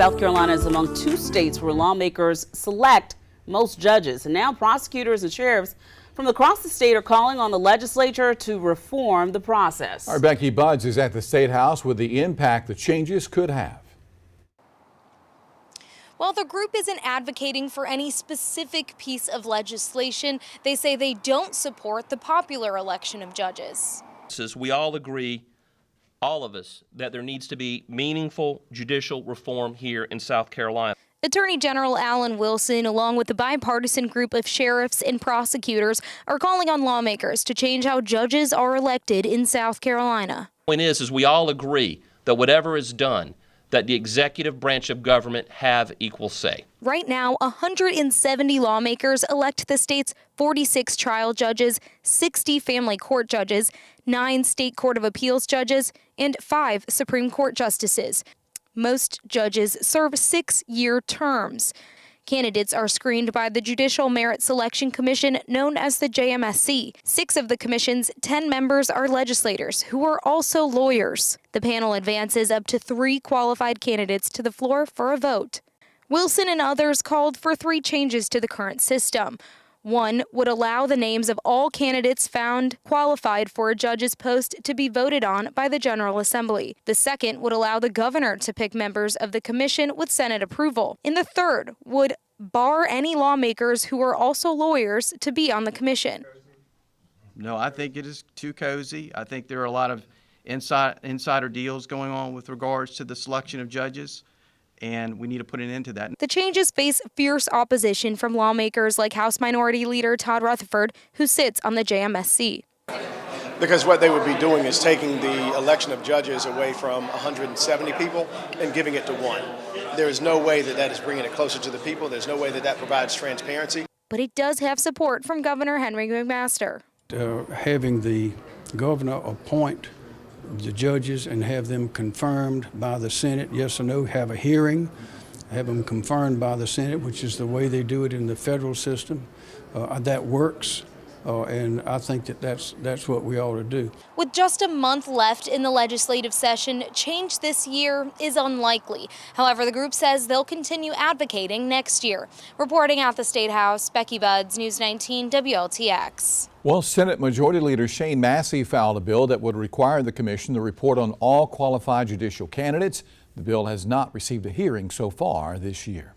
South Carolina is among 2 states where lawmakers select most judges, and now prosecutors and sheriffs from across the state are calling on the legislature to reform the process. Our Becky Buggs is at the State House with the impact the changes could have. While the group isn't advocating for any specific piece of legislation, they say they don't support the popular election of judges. We all agree, all of us, that there needs to be meaningful judicial reform here in South Carolina. Attorney General Alan Wilson, along with the bipartisan group of sheriffs and prosecutors, are calling on lawmakers to change how judges are elected in South Carolina. The point is we all agree that whatever is done, that the executive branch of government have equal say. Right now, 170 lawmakers elect the state's 46 trial judges, 60 family court judges, 9 state court of appeals judges, and 5 Supreme Court justices. Most judges serve 6-year terms. Candidates are screened by the Judicial Merit Selection Commission, known as the JMSC. 6 of the commission's 10 members are legislators who are also lawyers. The panel advances up to 3 qualified candidates to the floor for a vote. Wilson and others called for 3 changes to the current system. 1 would allow the names of all candidates found qualified for a judge's post to be voted on by the General Assembly. The second would allow the governor to pick members of the commission with Senate approval. And the third would bar any lawmakers who are also lawyers to be on the commission. No, I think it is too cozy. I think there are a lot of insider deals going on with regards to the selection of judges, and we need to put an end to that. The changes face fierce opposition from lawmakers like House Minority Leader Todd Rutherford, who sits on the JMSC. Because what they would be doing is taking the election of judges away from 170 people and giving it to 1. There is no way that that is bringing it closer to the people. There's no way that that provides transparency. But it does have support from Governor Henry McMaster. Having the governor appoint the judges and have them confirmed by the Senate, yes or no, have a hearing, have them confirmed by the Senate, which is the way they do it in the federal system. That works, and I think that that's what we ought to do. With just a month left in the legislative session, change this year is unlikely. However, the group says they'll continue advocating next year. Reporting at the State House, Becky Buggs, News 19 WLTX. Well, Senate Majority Leader Shane Massey filed a bill that would require the commission to report on all qualified judicial candidates. The bill has not received a hearing so far this year.